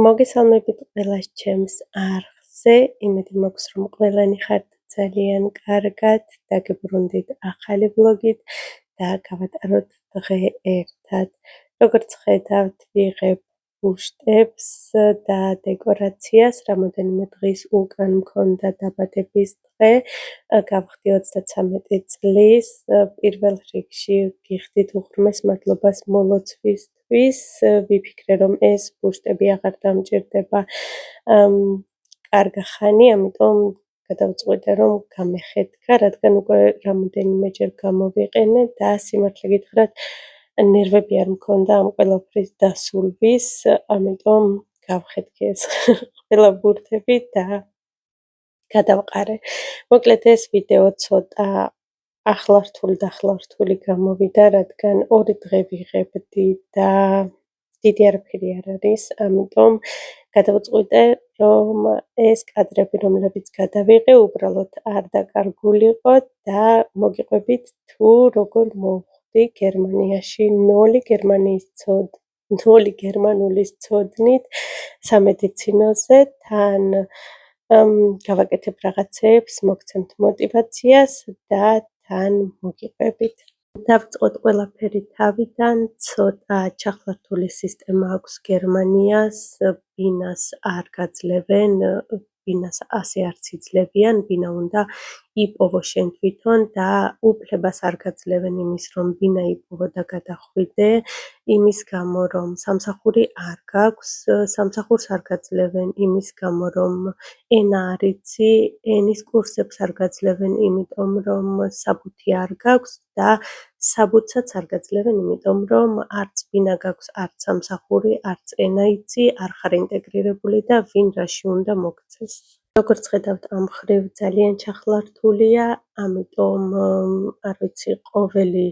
მოგესალმებით ყველას ჩემს არხზე, იმედი მაქვს, რომ ყველანი ხართ ძალიან კარგად, დაგებრუნდით ახალი ვლოგით და გავატაროთ დღე ერთად. როგორც ხედავთ, ვიღებ ბუშტებს და დეკორაციას, რამოდენიმე დღის უკან მქონდა დაბადების დღე, გავხდი 33 წლის, პირველ რიგში გიხდით უღრმეს მადლობას მოლოცვისთვის, ვიფიქრე, რომ ეს ბუშტები აღარ დამჭირდება კარგა ხანი, ამიტომ გადავწყვიტე, რომ გამეხეთქა, რადგან უკვე რამოდენიმეჯერ გამოვიყენე და სიმართლე გითხრათ, ნერვები არ მქონდა ამ ყველაფრის დასულვის, ამიტომ გავხეთქე ეს ყველა ბურთები და გადავყარე. მოკლედ ეს ვიდეო ცოტა ახლართული გამოვიდა, რადგან 2 დღე ვიღებდი და დიდი არაფერი არ არის, ამიტომ გადავწყვიტე, რომ ეს კადრები, რომლებიც გადავიღე, უბრალოდ არ დაკარგულიყო და მოგიყვებით თუ როგორ მოვხვდი გერმანიაში 0 გერმანულის ცოდნით სამედიცინოზე, თან გავაკეთებ რაღაცეებს, მოგცემთ მოტივაციას და თან მოგიყვებით. დავწყოთ ყველაფერი თავიდან, ცოტა ჩახლართული სისტემა აქვს გერმანიას, ბინას არ გაძლევენ, ბინას ასე არც იძლევიან, ბინა უნდა იპოვო შენ თვითონ და უფლებას არ გაძლევენ იმის, რომ ბინა იპოვო და გადახვიდე, იმის გამო, რომ სამსახური არ გაქვს, სამსახურს არ გაძლევენ იმის გამო, რომ ენა არ იცი, ენის კურსებს არ გაძლევენ, იმიტომ რომ საბუთი არ გაქვს და საბუთსაც არ გაძლევენ, იმიტომ რომ არც ბინა გაქვს, არც სამსახური, არც ენა იცი, არ ხარ ინტეგრირებული და ვინ რაში უნდა მოგცეს. როგორც ხედავთ, ამ მხრივ ძალიან ჩახლართულია, ამიტომ არ ვიცი, ყოველი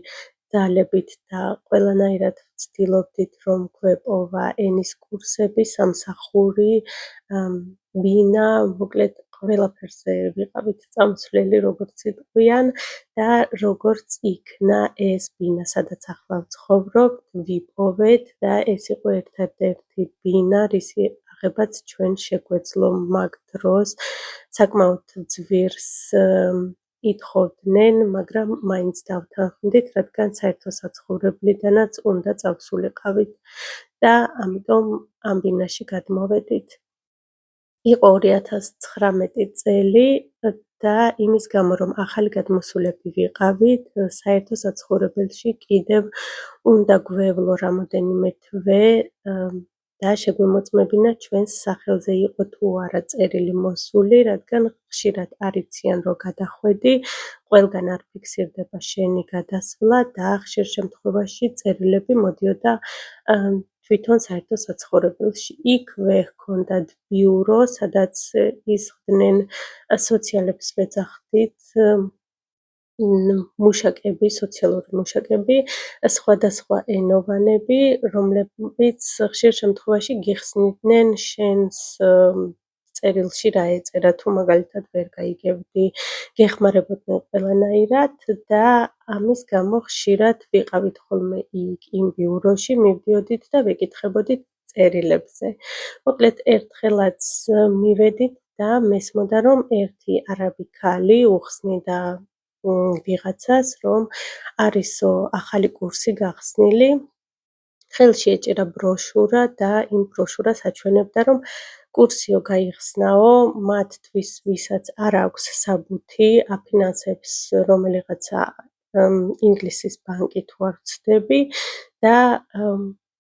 ძალებით და ყველანაირად ვცდილობდით, რომ გვეპოვა ენის კურსები, სამსახური, ბინა, მოკლედ ყველაფერზე ვიყავით წამსვლელი, როგორც იტყვიან და როგორც იქნა ეს ბინა, სადაც ახლა ვცხოვრობ, ვიპოვეთ და ეს იყო ერთადერთი ბინა, რისი აღებაც ჩვენ შეგვეძლო მაგ დროს, საკმაოდ ძვირს ითხოვდნენ, მაგრამ მაინც დავთანხმდით, რადგან საერთო საცხოვრებლიდანაც უნდა წავსულიყავით და ამიტომ ამ ბინაში გადმოვედით. იყო 2019 წელი და იმის გამო, რომ ახალი გადმოსულები ვიყავით, საერთო საცხოვრებელში კიდევ უნდა გვევლო რამოდენიმე თვე და შეგვემოწმებინა ჩვენს სახელზე იყო თუ არა წერილი მოსული, რადგან ხშირად არ იციან, რომ გადახვედი, ყველგან არ ფიქსირდება შენი გადასვლა და ხშირ შემთხვევაში წერილები მოდიოდა თვითონ საერთო საცხოვრებელში. იქვე ჰქონდათ ბიურო, სადაც ისხდნენ სოციალებს ვეძახდით, მუშაკები, სოციალური მუშაკები, სხვადასხვა ენოვანები, რომლებიც ხშირ შემთხვევაში გიხსნიდნენ შენს წერილში რა ეწერა, თუ მაგალითად ვერ გაიგებდი, გეხმარებოდნენ ყველანაირად და ამის გამო ხშირად ვიყავით ხოლმე იქ იმ ბიუროში, მივდიოდით და ვეკითხებოდით წერილებზე. მოკლედ ერთხელაც მივედით და მესმოდა, რომ ერთი არაბი ქალი უხსნიდა ვიღაცას, რომ არისო ახალი კურსი გახსნილი, ხელში ეჭირა ბროშურა და იმ ბროშურას აჩვენებდა, რომ კურსიო გაიხსნაო, მათთვის, ვისაც არ აქვს საბუთი, აფინანსებს რომელიღაცა ინგლისის ბანკი თუ არ ვცდები და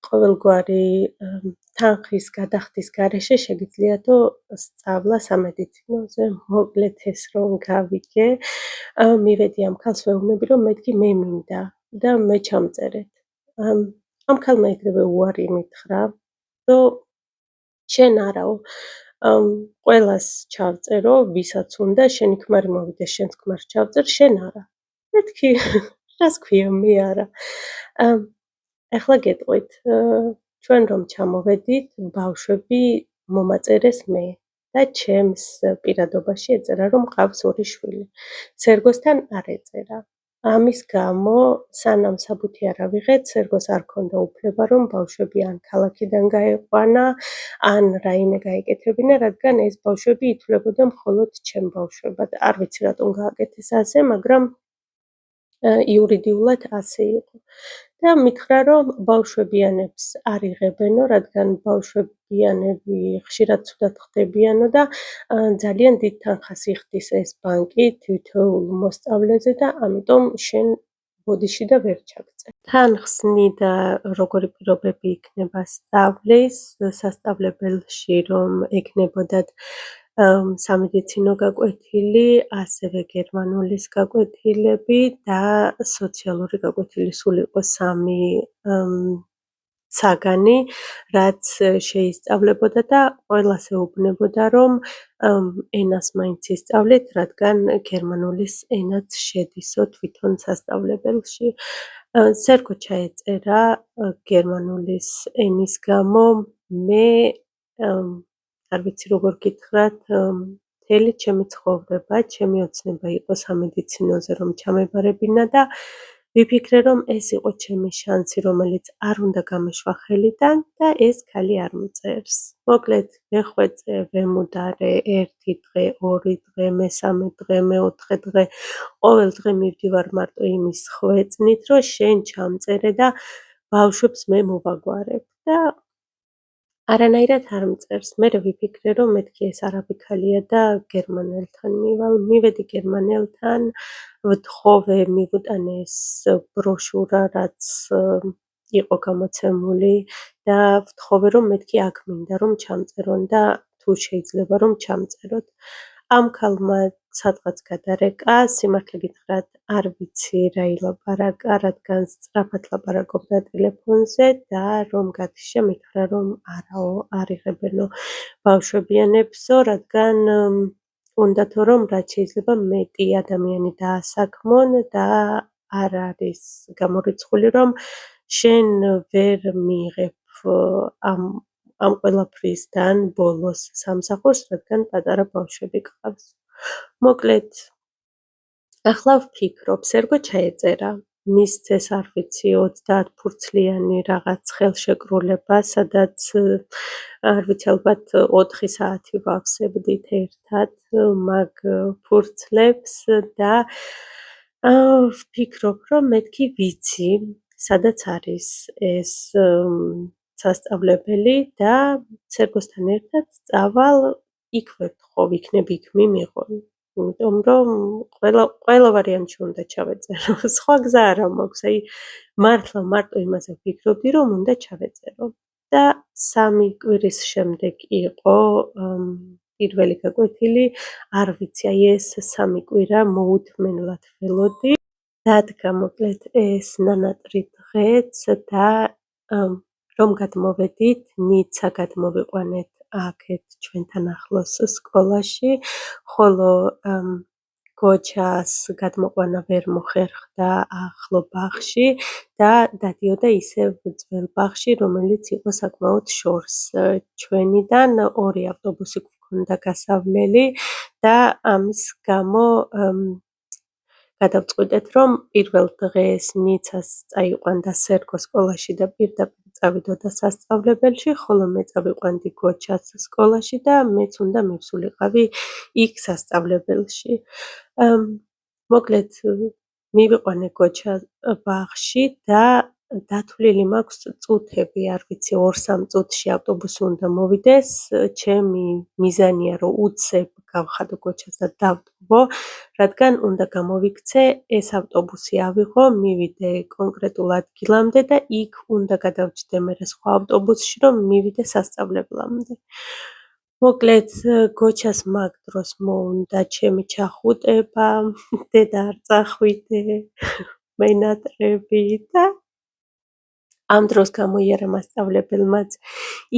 ყოველგვარი თანხის გადახდის გარეშე შეგიძლიათო სწავლა სამედიცინოზე. მოკლედ ეს რომ გავიგე, მივედი ამ ქალს ვეუბნები, რომ მეთქი მე მინდა და მე ჩამწერეთ. ამ ქალმა ეგრევე უარი მითხრა, რომ შენ არაო, ყველას ჩავწერო, ვისაც უნდა, შენი ქმარი მოვიდეს, შენს ქმარს ჩავწერ, შენ არა. მეთქი, რას ქვია, მე არა. ახლა გეტყვით, ჩვენ რომ ჩამოვედით, ბავშვები მომაწერეს მე და ჩემს პირადობაში ეწერა, რომ მყავს 2 შვილი. სერგოსთან არ ეწერა. ამის გამო, სანამ საბუთი არ ავიღეთ, სერგოს არ ჰქონდა უფლება, რომ ბავშვები ან ქალაქიდან გაეყვანა, ან რაიმე გაეკეთებინა, რადგან ეს ბავშვები ითვლებოდა მხოლოდ ჩემ ბავშვებად. არ ვიცი რატომ გააკეთეს ასე, მაგრამ იურიდიულად ასე იყო. და მითხრა, რომ ბავშვებიანებს არ იღებენო, რადგან ბავშვებიანები ხშირად ცუდად ხდებიანო და ძალიან დიდ თანხას იხდის ეს ბანკი თითოეულ მოსწავლეზე და ამიტომ შენ ბოდიში და ვერ ჩაგწე. თან ხსნიდა როგორი პირობები იქნება სწავლის, სასწავლებელში რომ ეკნებოდათ სამედიცინო გაკვეთილი, ასევე გერმანულის გაკვეთილები და სოციალური გაკვეთილი, სულ იყო 3 საგანი, რაც შეისწავლებოდა და ყველას ეუბნებოდა, რომ ენას მაინც ისწავლით, რადგან გერმანულის ენაც შედისო თვითონ სასწავლებელში. სერგო ჩაეწერა გერმანულის ენის გამო, მე არ ვიცი როგორ გითხრათ, მთელი ჩემი ცხოვრება, ჩემი ოცნება იყო სამედიცინოზე რომ ჩამებარებინა და ვიფიქრე, რომ ეს იყო ჩემი შანსი, რომელიც არ უნდა გამეშვა ხელიდან და ეს ქალი არ მწერს. მოკლედ, ვეხვეწე, ვემუდარე, 1 დღე, 2 დღე, მესამე დღე, მეოთხე დღე, ყოველ დღე მივდივარ მარტო იმის ხვეწნით, რომ შენ ჩამწერე და ბავშვებს მე მოვაგვარებ და არანაირად არ მწერს. მერე ვიფიქრე, რომ მეთქი ეს არაბი ქალია და გერმანელთან მივალ. მივედი გერმანელთან, ვთხოვე მივუტანე ეს ბროშურა, რაც იყო გამოცემული და ვთხოვე, რომ მეთქი აქ მინდა რომ ჩამწერონ და თუ შეიძლება რომ ჩამწეროთ. ამ ქალმა სადღაც გადარეკა, სიმართლე გითხრათ, არ ვიცი რა ილაპარაკა, რადგან სწრაფად ლაპარაკობდა ტელეფონზე და რომ გათიშა მითხრა, რომ არაო, არ იღებენო ბავშვებიანებსო, რადგან უნდათო რომ რაც შეიძლება მეტი ადამიანი დაასაქმონ და არ არის გამორიცხული, რომ შენ ვერ მიიღებ ამ ყველაფრისგან ბოლოს სამსახურს, რადგან პატარა ბავშვები გყავს. მოკლედ, ახლა ვფიქრობ, სერგო ჩაეწერა, მისცეს არ ვიცი 30 ფურცლიანი რაღაც ხელშეკრულება, სადაც არ ვიცი, ალბათ 4 საათი ვავსებდით ერთად მაგ ფურცლებს და ვფიქრობ, რომ მეთქი ვიცი, სადაც არის ეს სასწავლებელი და სერგოსთან ერთად წავალ, იქ ვეთხოვ, იქნებ იქ მივიღონ. იმიტომ რომ ყველა ვარიანტში უნდა ჩავეწერო. სხვა გზა არა მაქვს. აი მართლა მარტო იმაზე ვფიქრობდი, რომ უნდა ჩავეწერო. და 3 კვირის შემდეგ იყო პირველი გაკვეთილი. არ ვიცი, აი ეს 3 კვირა მოუთმენლად ველოდი. დადგა მოკლედ ეს ნანატრი დღეც და რომ გადმოვედით, ნიცა გადმოვიყვანეთ აქეთ ჩვენთან ახლოს სკოლაში, ხოლო გოჩას გადმოყვანა ვერ მოხერხდა ახლო ბაღში და დადიოდა ისევ ძველ ბაღში, რომელიც იყო საკმაოდ შორს ჩვენიდან, 2 ავტობუსი გვქონდა გასავლელი და ამის გამო გადავწყვიტეთ, რომ პირველ დღეს ნიცას წაიყვანდა სერგო სკოლაში და პირდაპირ წავიდოდა სასწავლებელში, ხოლო მე წავიყვანდი გოჩას სკოლაში და მეც უნდა მივსულიყავი იქ სასწავლებელში. მოკლედ, მივიყვანე გოჩა ბაღში და დათვლილი მაქვს წუთები, არ ვიცი, 2-3 წუთში ავტობუსი უნდა მოვიდეს. ჩემი მიზანია, რომ უცებ გავხადო გოჩას და დავტოვო, რადგან უნდა გამოვიქცე, ეს ავტობუსი ავიღო, მივიდე კონკრეტულ ადგილამდე და იქ უნდა გადავჯდე მერე სხვა ავტობუსში, რომ მივიდე სასწავლებლამდე. მოკლედ, გოჩას მაგ დროს მოუნდა ჩემი ჩახუტება, დედა არ წახვიდე, მენატრები და ამ დროს გამოიარა მასწავლებელმაც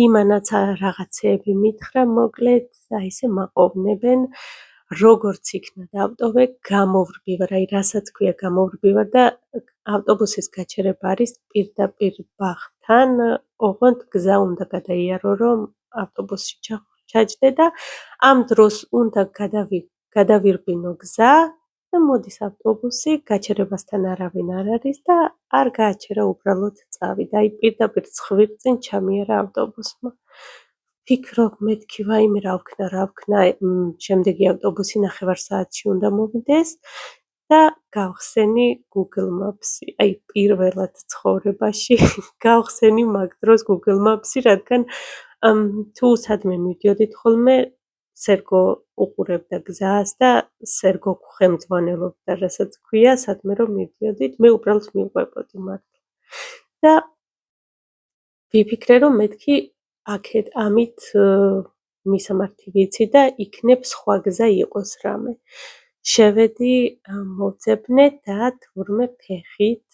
იმანაც რაღაცეები მითხრა, მოკლედ, აი ესე მაყოვნებენ, როგორც იქნა დავტოვე, გამოვრბივარ, აი რასაც ქვია გამოვრბივარ და ავტობუსის გაჩერება არის პირდაპირ ბაღთან, ოღონდ გზა უნდა გადაიარო, რომ ავტობუსში ჩაჯდე და ამ დროს უნდა გადავირბინო გზა და მოდის ავტობუსი, გაჩერებასთან არავინ არ არის და არ გააჩერა, უბრალოდ წავიდა. აი პირდაპირ ცხვირწინ ჩამიარა ავტობუსმა. ვფიქრობ მეთქი ვაიმე რა ვქნა, შემდეგი ავტობუსი 9 საათში უნდა მოვიდეს და გავხსენი Google Maps-ი. აი პირველად ცხოვრებაში გავხსენი მაგ დროს Google Maps-ი, რადგან თუ სადმე მივდიოდით ხოლმე, სერგო უყურებდა გზას და სერგო გვხემძღვანელობდა, რასაც ქვია, სადმე რომ მივდიოდით, მე უბრალოდ მივყვებოდი მართლა. და ვიფიქრე, რომ მეთქი აქეთ ამით მისამართი ვიცი და იქნებ სხვა გზა იყოს რამე. შევედი, მოვძებნე და თურმე ფეხით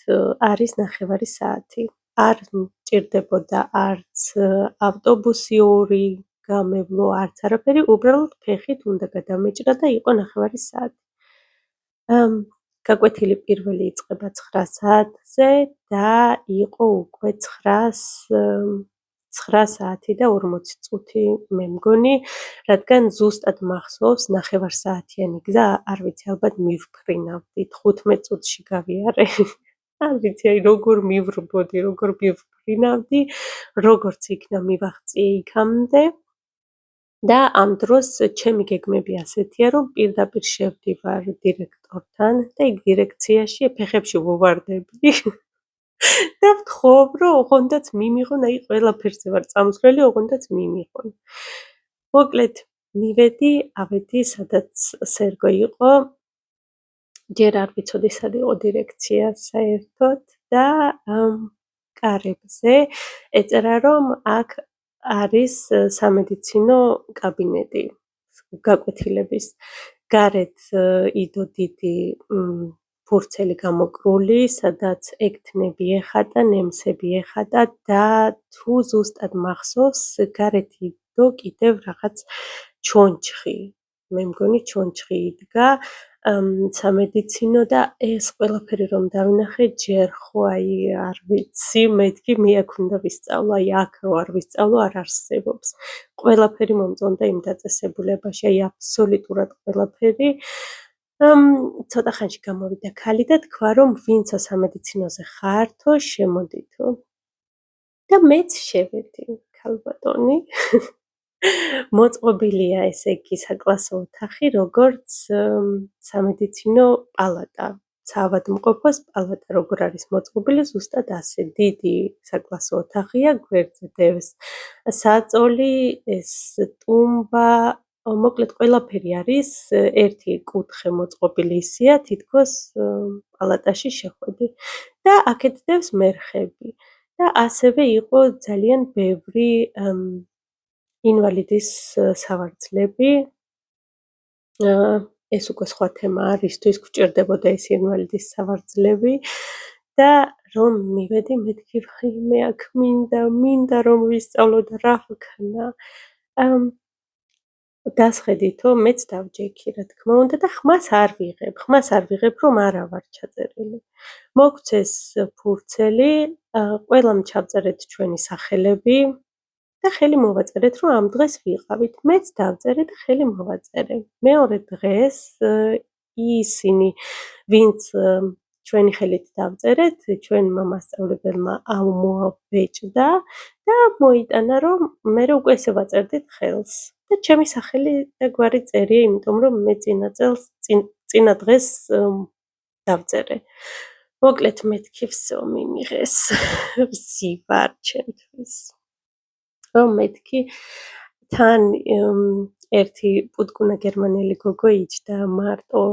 არის 9 საათი. არ მჭირდებოდა არც ავტობუსი 2 გამევლო, არც არაფერი, უბრალოდ ფეხით უნდა გადამეჭრა და იყო 9 საათი. გაკვეთილი პირველი იწყება 9 საათზე და იყო უკვე 9 საათი და 40 წუთი მე მგონი, რადგან ზუსტად მახსოვს 9 საათიანი გზა, არ ვიცი, ალბათ მივფრინავდი, 15 წუთში გავიარე. არ ვიცი, აი როგორ მივრბოდი, როგორ მივფრინავდი, როგორც იქნა მივაღწიე იქამდე. და ამ დროს ჩემი გეგმები ასეთია, რომ პირდაპირ შევდივარ დირექტორთან და იქ დირექციაში ფეხებში ვუვარდები და ვთხოვ, რომ ოღონდაც მიმიღონ, აი ყველაფერზე ვარ წამსვლელი, ოღონდაც მიმიღონ. მოკლედ მივედი, ავედი, სადაც სერგო იყო, ჯერ არ ვიცოდი სად იყო დირექცია საერთოდ და კარებზე ეწერა, რომ აქ არის სამედიცინო კაბინეტი გაკვეთილების. გარეთ იდო დიდი ფურცელი გამოკრული, სადაც ექთნები ეხატა, ნემსები ეხატა და თუ ზუსტად მახსოვს, გარეთ იდო კიდევ რაღაც ჩონჩხი. მე მგონი ჩონჩხი იდგა სამედიცინო და ეს ყველაფერი რომ დავინახე, ჯერ ხო აი არ ვიცი, მეთქი მე აქ უნდა ვისწავლო, აი აქ რო არ ვისწავლო, არ არსებობს. ყველაფერი მომწონდა იმ დაწესებულებაში, აი აბსოლუტურად ყველაფერი. ცოტა ხანში გამოვიდა ქალი და თქვა, რომ ვინცო სამედიცინოზე ხართო, შემოდითო. და მეც შევედი, ქალბატონი. მოწყობილია ესე იგი საკლასო ოთახი, როგორც სამედიცინო პალატა. საავადმყოფოს პალატა როგორ არის მოწყობილი, ზუსტად ასე. დიდი საკლასო ოთახია, გვერდზე დევს საწოლი, ეს ტუმბა, მოკლედ ყველაფერი არის ერთი კუთხე მოწყობილი ისეა, თითქოს პალატაში შეხვედი. და აქეთ დევს მერხები. და ასევე იყო ძალიან ბევრი ინვალიდის სავარძლები. ეს უკვე სხვა თემაა, რისთვის გვჭირდებოდა ეს ინვალიდის სავარძლები და რომ მივედი, მეთქი მე აქ მინდა რომ ვისწავლო და რა ვქნა. დასხედითო, მეც დავჯექი, რა თქმა უნდა და ხმას არ ვიღებ, რომ არა ვარ ჩაწერილი. მოგცეს ფურცელი, ყველამ ჩავწერეთ ჩვენი სახელები და ხელი მოვაწერეთ, რომ ამ დღეს ვიყავით. მეც დავწერე და ხელი მოვაწერე. მეორე დღეს ისინი, ვინც ჩვენი ხელით დავწერეთ, ჩვენმა მასწავლებელმა მოაბეჭდა და მოიტანა, რომ მერე უკვე ესე ვაწერდით ხელს. და ჩემი სახელი და გვარი წერია, იმიტომ რომ მე წინა დღეს დავწერე. მოკლედ მეთქი всё მიმიღეს. ვზივარ ჩემთვის. რომ მეთქი თან ერთი პუტკუნა გერმანელი გოგო იჯდა მარტო,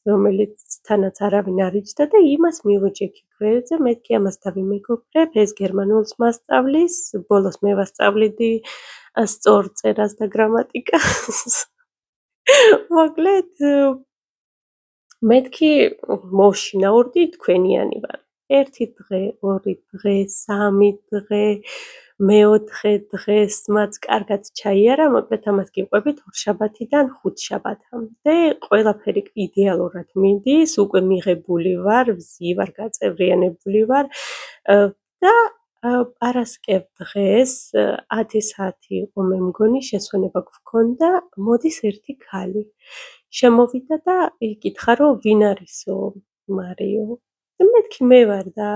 რომელიც თანაც არავინ არ იჯდა და იმას მივუჯექი გვერდზე, მეთქი ამას დავიმეგობრებ, ეს გერმანულს მასწავლის, ბოლოს მე ვასწავლიდი სწორ წერას და გრამატიკას. მოკლედ მეთქი მოვშინაურდი, თქვენიანი ვარ. 1 დღე, 2 დღე, 3 დღე, მეოთხე დღეს მათ კარგად ჩაიარა, მოკლედ ამას გივყვებით 2 შაბათიდან 5 შაბათამდე. ყველაფერი იდეალურად მიდის, უკვე მიღებული ვარ, ვზივარ, გაწევრიანებული ვარ და პარასკევ დღეს 10 საათი იყო მე მგონი, შესვენება გვქონდა, მოდის ერთი ქალი. შემოვიდა და იკითხა, რომ ვინ არისო მარიო. და მეთქი მე ვარ და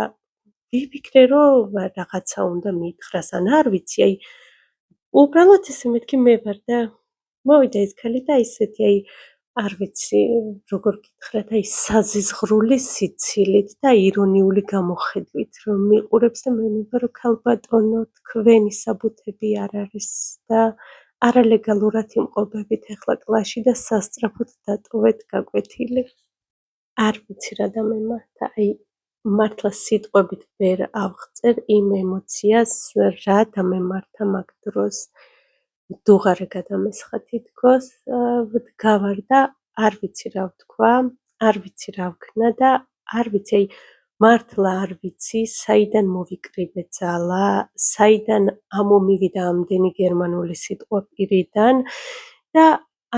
ვიფიქრე, რომ რაღაცა უნდა მითხრას, ან არ ვიცი, აი უბრალოდ ესე მეთქი მე ვარ და მოვიდა ეს ქალი და ისეთი, აი არ ვიცი, როგორ გითხრათ, აი საზიზღრული სიცილით და ირონიული გამოხედვით, რომ მიყურებს და მეუბნება, რომ ქალბატონო, თქვენი საბუთები არ არის და არალეგალურად იმყოფებით ახლა კლასში და სასწრაფოდ დატოვეთ გაკვეთილი. არ ვიცი რა დამემართა, აი მართლა სიტყვებით ვერ ავღწევ იმ ემოციას, რა დამემართა მაგ დროს. დუღარე გადამესხა თითქოს, ვდგავარ და არ ვიცი რა ვთქვა, არ ვიცი რა ვქნა და არ ვიცი, აი მართლა არ ვიცი, საიდან მოვიკრიბე ძალა, საიდან ამომივიდა ამდენი გერმანული სიტყვა პირიდან და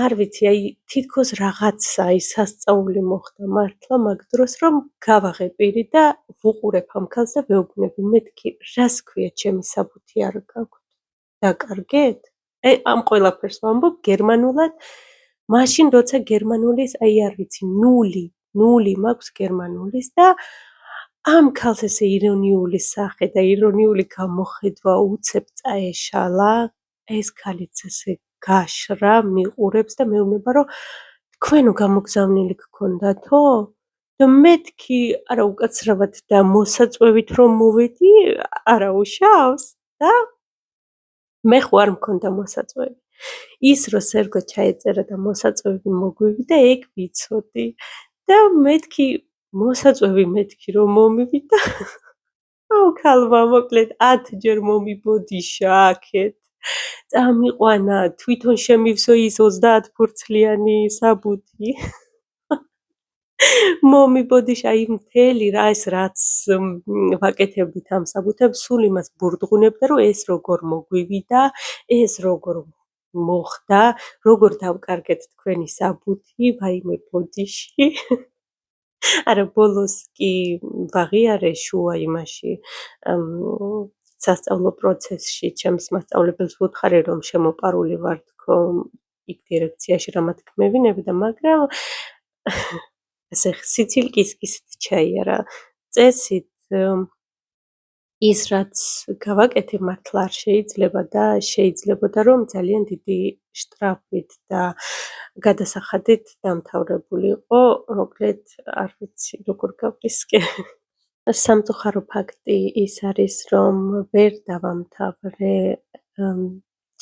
არ ვიცი, აი თითქოს რაღაცა აი სასწაული მოხდა მართლა მაგ დროს, რომ გავაღე პირი და ვუყურებ ამ ქალს და ვეუბნები, მეთქი რას ქვია ჩემი საბუთი არ გაქვთ, დაკარგეთ? აი ამ ყველაფერს ვამბობ გერმანულად, მაშინ როცა გერმანულის აი არ ვიცი ნული მაქვს გერმანულის და ამ ქალს ესე ირონიული სახე და ირონიული გამოხედვა უცებ წაეშალა, ეს ქალიც ესე გაშრა, მიყურებს და მეუბნება, რომ თქვენო გამოგზავნილი გქონდათო? და მეთქი არა უკაცრავად და მოსაწვევით რომ მოვედი, არა უშავს და მე ხო არ მქონდა მოსაწვევი. ის რომ სერგო ჩაეწერა და მოსაწვევი მოგვივიდა, ეგ ვიცოდი და მეთქი მოსაწვევი მეთქი რომ მომივიდა. აუ ქალმა მოკლედ 10 ჯერ მომიბოდიშა აქეთ. წამიყვანა, თვითონ შემივსო ის 30 ფურცლიანი საბუთი. მომიბოდიშა აი მთელი რა ეს რაც ვაკეთებდით ამ საბუთებს, სულ იმას ბურდღუნებდა, რომ ეს როგორ მოგვივიდა, ეს როგორ მოხდა, როგორ დავკარგეთ თქვენი საბუთი, ვაიმე ბოდიში. არა ბოლოს კი ვაღიარე შუა იმაში სასწავლო პროცესში ჩემს მასწავლებელს ვუთხარი რომ შემოპარული ვარ თქო იქ დირექციაში რამაც მევინებდა, მაგრამ ესე სიცილ კისკისით ჩაიარა წესით ის რაც გავაკეთე მართლა არ შეიძლება და შეიძლებოდა რომ ძალიან დიდი შტრაფით და გადასახადით დამთავრებულიყო, მოკლედ არ ვიცი როგორ გავისკე. სამწუხარო ფაქტი ის არის, რომ ვერ დავამთავრე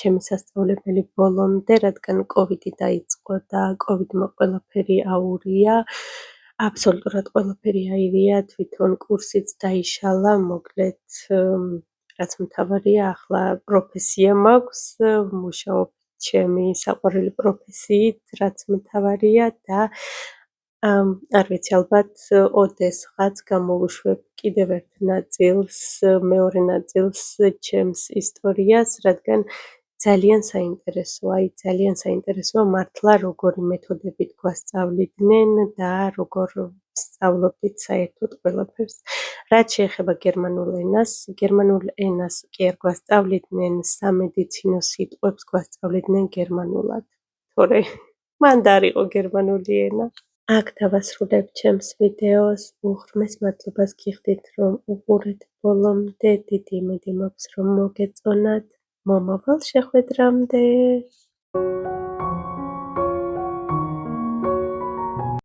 ჩემი სასწავლებელი ბოლომდე, რადგან კოვიდი დაიწყო და კოვიდმა ყველაფერი აურია, აბსოლუტურად ყველაფერი აირია, თვითონ კურსიც დაიშალა, მოკლედ რაც მთავარია, ახლა პროფესია მაქვს, ვმუშაობ ჩემი საყვარელი პროფესიით, რაც მთავარია და არ ვიცი, ალბათ ოდესღაც გამოვუშვებ კიდევ ერთ ნაწილს, მეორე ნაწილს ჩემს ისტორიას, რადგან ძალიან საინტერესოა, აი ძალიან საინტერესოა მართლა როგორი მეთოდებით გვასწავლიდნენ და როგორ სწავლობდით საერთოდ ყველაფერს. რაც შეეხება გერმანულ ენას კი არ გვასწავლიდნენ, სამედიცინო სიტყვებს გვასწავლიდნენ გერმანულად, თორე მან დაარიყო გერმანული ენა. აქ დავასრულებ ჩემს ვიდეოს, უღრმეს მადლობას გიხდით, რომ უყურეთ ბოლომდე, დიდი იმედი მაქვს, რომ მოგეწონათ. მომავალ შეხვედრამდე!